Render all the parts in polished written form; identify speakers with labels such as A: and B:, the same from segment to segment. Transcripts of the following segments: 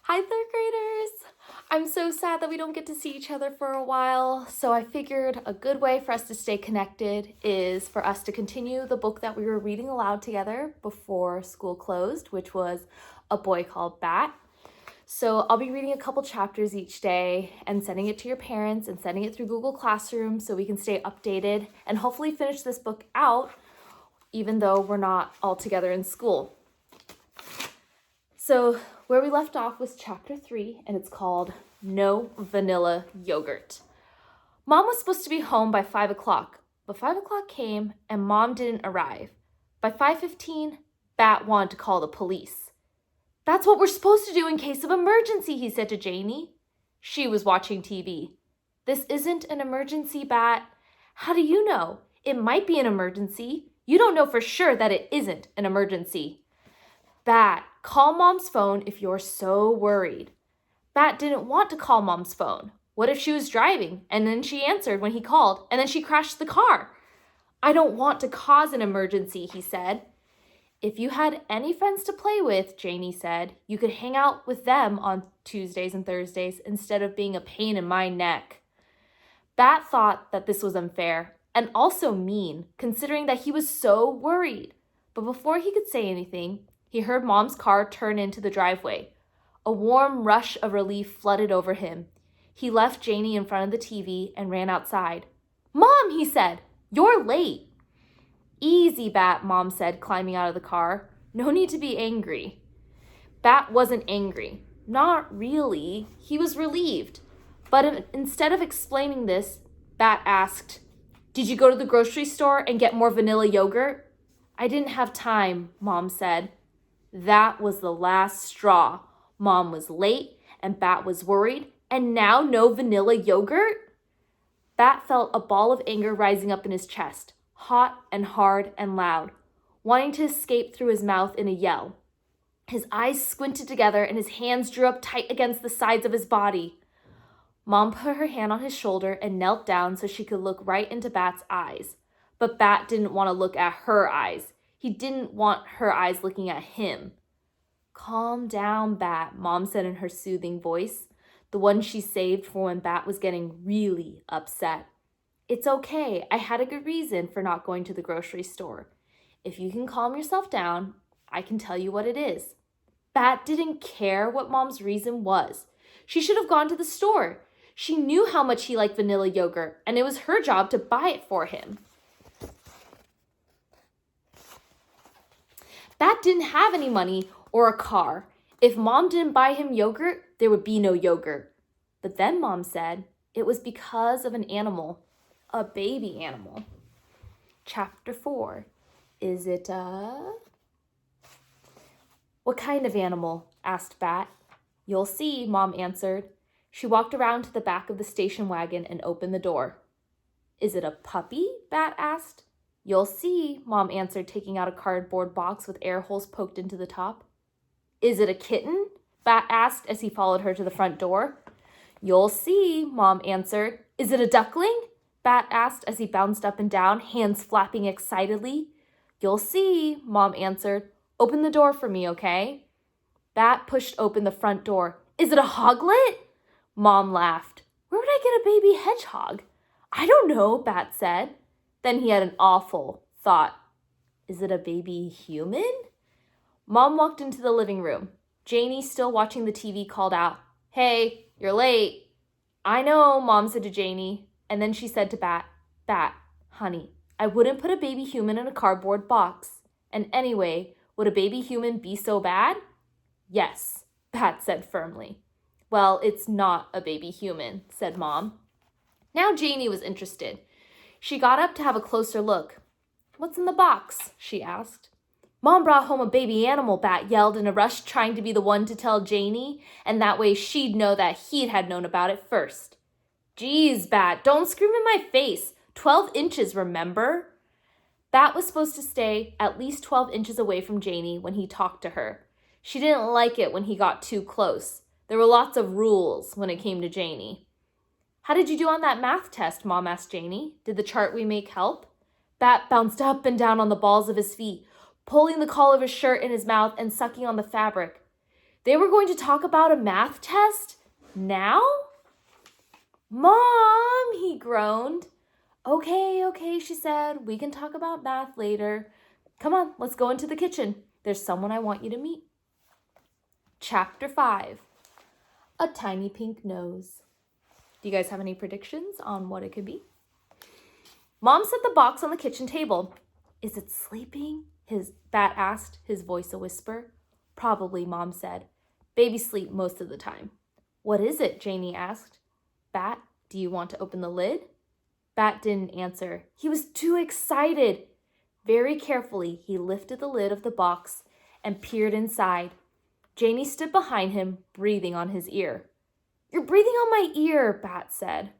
A: Hi, third graders! I'm so sad that we don't get to see each other for a while, so I figured a good way for us to stay connected is for us to continue the book that we were reading aloud together before school closed, which was A Boy Called Bat. So I'll be reading a couple chapters each day and sending it to your parents and sending it through Google Classroom so we can stay updated and hopefully finish this book out even though we're not all together in school. So where we left off was chapter 3, and it's called No Vanilla Yogurt. Mom was supposed to be home by 5 o'clock, but 5 o'clock came and Mom didn't arrive. By 5:15, Bat wanted to call the police. "That's what we're supposed to do in case of emergency," he said to Janie. She was watching TV. "This isn't an emergency, Bat." "How do you know? It might be an emergency. You don't know for sure that it isn't an emergency." "Bat, call Mom's phone if you're so worried." Bat didn't want to call Mom's phone. What if she was driving and then she answered when he called and then she crashed the car? "I don't want to cause an emergency," he said. "If you had any friends to play with," Janie said, "you could hang out with them on Tuesdays and Thursdays instead of being a pain in my neck." Bat thought that this was unfair and also mean, considering that he was so worried. But before he could say anything, he heard Mom's car turn into the driveway. A warm rush of relief flooded over him. He left Janie in front of the TV and ran outside. "Mom," he said, "you're late." "Easy, Bat," Mom said, climbing out of the car. "No need to be angry." Bat wasn't angry. Not really. He was relieved. But instead of explaining this, Bat asked, "Did you go to the grocery store and get more vanilla yogurt?" "I didn't have time," Mom said. That was the last straw. Mom was late and Bat was worried, and now no vanilla yogurt? Bat felt a ball of anger rising up in his chest, hot and hard and loud, wanting to escape through his mouth in a yell. His eyes squinted together and his hands drew up tight against the sides of his body. Mom put her hand on his shoulder and knelt down so she could look right into Bat's eyes. But Bat didn't want to look at her eyes. He didn't want her eyes looking at him. "Calm down, Bat," Mom said in her soothing voice, the one she saved for when Bat was getting really upset. "It's okay. I had a good reason for not going to the grocery store. If you can calm yourself down, I can tell you what it is." Bat didn't care what Mom's reason was. She should have gone to the store. She knew how much he liked vanilla yogurt, and it was her job to buy it for him. Bat didn't have any money or a car. If Mom didn't buy him yogurt, there would be no yogurt. But then Mom said it was because of an animal, a baby animal. Chapter 4. Is it "What kind of animal?" asked Bat. "You'll see," Mom answered. She walked around to the back of the station wagon and opened the door. "Is it a puppy?" Bat asked. "You'll see," Mom answered, taking out a cardboard box with air holes poked into the top. "Is it a kitten?" Bat asked as he followed her to the front door. "You'll see," Mom answered. "Is it a duckling?" Bat asked as he bounced up and down, hands flapping excitedly. "You'll see," Mom answered. "Open the door for me, okay?" Bat pushed open the front door. "Is it a hoglet?" Mom laughed. "Where would I get a baby hedgehog?" "I don't know," Bat said. Then he had an awful thought. "Is it a baby human?" Mom walked into the living room. Janie, still watching the TV, called out, "Hey, you're late." "I know," Mom said to Janie. And then she said to Bat, "Bat, honey, I wouldn't put a baby human in a cardboard box. And anyway, would a baby human be so bad?" "Yes," Bat said firmly. "Well, it's not a baby human," said Mom. Now Janie was interested. She got up to have a closer look. "What's in the box?" she asked. "Mom brought home a baby animal," Bat yelled in a rush, trying to be the one to tell Janie, and that way she'd know that he had known about it first. "Geez, Bat, don't scream in my face. 12 inches, remember?" Bat was supposed to stay at least 12 inches away from Janie when he talked to her. She didn't like it when he got too close. There were lots of rules when it came to Janie. "How did you do on that math test?" Mom asked Janie. "Did the chart we make help?" Bat bounced up and down on the balls of his feet, pulling the collar of his shirt in his mouth and sucking on the fabric. They were going to talk about a math test? Now? Mom, he groaned. Okay, she said. We can talk about math later. Come on, let's go into the kitchen. There's someone I want you to meet. Chapter 5. A Tiny Pink Nose. Do you guys have any predictions on what it could be? Mom set the box on the kitchen table. Is it sleeping? Bat asked, his voice a whisper. Probably, Mom said. Babies sleep most of the time. What is it? Janie asked. Bat, do you want to open the lid? Bat didn't answer. He was too excited. Very carefully, he lifted the lid of the box and peered inside. Janie stood behind him, breathing on his ear. You're breathing on my ear, Bat said.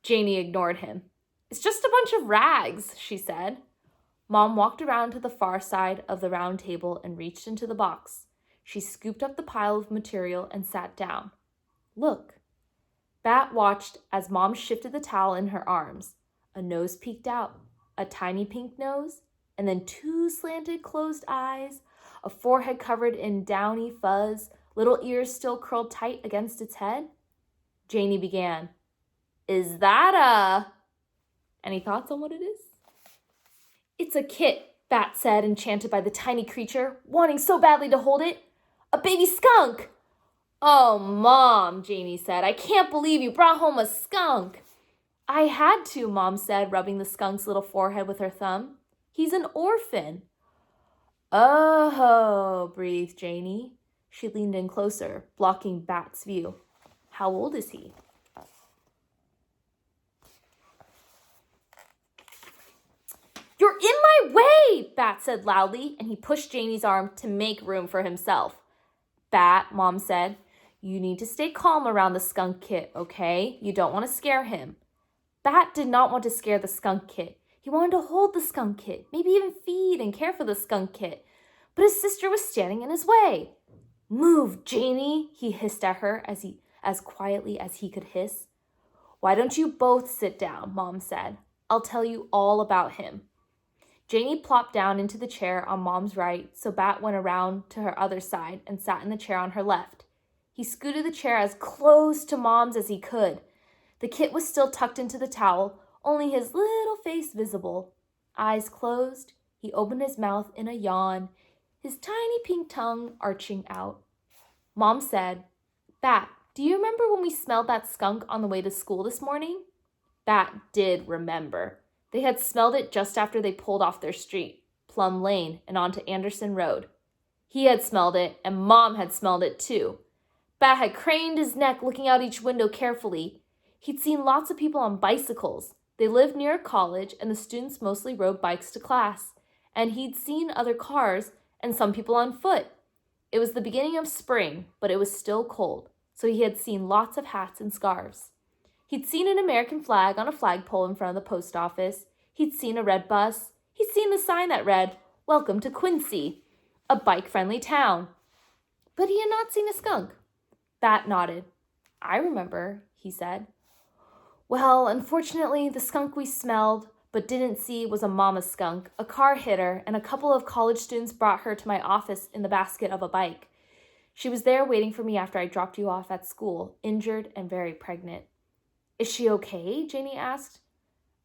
A: Janie ignored him. It's just a bunch of rags, she said. Mom walked around to the far side of the round table and reached into the box. She scooped up the pile of material and sat down. Look. Bat watched as Mom shifted the towel in her arms. A nose peeked out, a tiny pink nose, and then 2 slanted closed eyes, a forehead covered in downy fuzz, little ears still curled tight against its head. Janie began. Is that a... Any thoughts on what it is? It's a kit, Bat said, enchanted by the tiny creature, wanting so badly to hold it. A baby skunk! Oh, Mom, Janie said, I can't believe you brought home a skunk. I had to, Mom said, rubbing the skunk's little forehead with her thumb. He's an orphan. Oh, breathed Janie. She leaned in closer, blocking Bat's view. How old is he? You're in my way, Bat said loudly, and he pushed Janie's arm to make room for himself. Bat, Mom said, you need to stay calm around the skunk kit, okay? You don't want to scare him. Bat did not want to scare the skunk kit. He wanted to hold the skunk kit, maybe even feed and care for the skunk kit. But his sister was standing in his way. Move, Janie, he hissed at her as quietly as he could hiss. Why don't you both sit down, Mom said. I'll tell you all about him. Janie plopped down into the chair on Mom's right, so Bat went around to her other side and sat in the chair on her left. He scooted the chair as close to Mom's as he could. The kit was still tucked into the towel, only his little face visible. Eyes closed, he opened his mouth in a yawn, his tiny pink tongue arching out. Mom said, Bat, do you remember when we smelled that skunk on the way to school this morning? Bat did remember. They had smelled it just after they pulled off their street, Plum Lane, and onto Anderson Road. He had smelled it, and Mom had smelled it too. Bat had craned his neck, looking out each window carefully. He'd seen lots of people on bicycles. They lived near a college, and the students mostly rode bikes to class. And he'd seen other cars and some people on foot. It was the beginning of spring, but it was still cold, so he had seen lots of hats and scarves. He'd seen an American flag on a flagpole in front of the post office. He'd seen a red bus. He'd seen the sign that read, Welcome to Quincy, a bike-friendly town. But he had not seen a skunk. Bat nodded. I remember, he said. Well, unfortunately, the skunk we smelled but didn't see was a mama skunk. A car hit her, and a couple of college students brought her to my office in the basket of a bike. She was there waiting for me after I dropped you off at school, injured and very pregnant. Is she okay? Janie asked.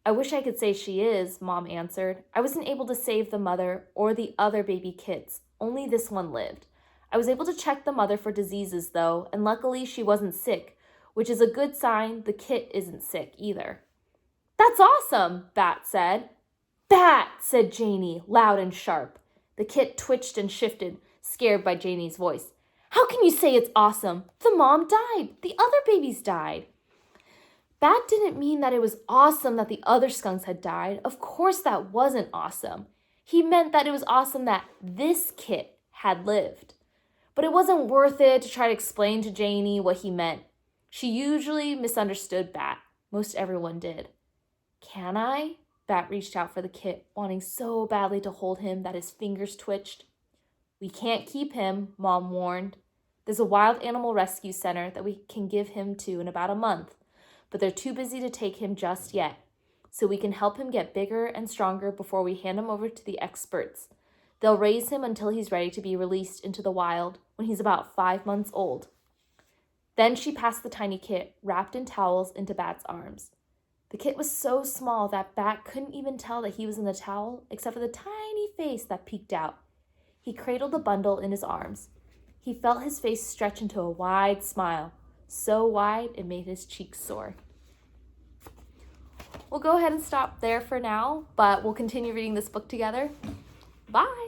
A: I wish I could say she is, Mom answered. I wasn't able to save the mother or the other baby kits. Only this one lived. I was able to check the mother for diseases, though, and luckily she wasn't sick, which is a good sign the kit isn't sick either. That's awesome, Bat said. Bat, said Janie, loud and sharp. The kit twitched and shifted, scared by Janie's voice. How can you say it's awesome? The mom died. The other babies died. Bat didn't mean that it was awesome that the other skunks had died. Of course that wasn't awesome. He meant that it was awesome that this kit had lived. But it wasn't worth it to try to explain to Janie what he meant. She usually misunderstood Bat. Most everyone did. Can I? Bat reached out for the kit, wanting so badly to hold him that his fingers twitched. We can't keep him, Mom warned. There's a wild animal rescue center that we can give him to in about a month, but they're too busy to take him just yet, so we can help him get bigger and stronger before we hand him over to the experts. They'll raise him until he's ready to be released into the wild when he's about 5 months old. Then she passed the tiny Kit, wrapped in towels, into Bat's arms. The Kit was so small that Bat couldn't even tell that he was in the towel, except for the tiny face that peeked out. He cradled the bundle in his arms. He felt his face stretch into a wide smile, so wide it made his cheeks sore. We'll go ahead and stop there for now, but we'll continue reading this book together. Bye!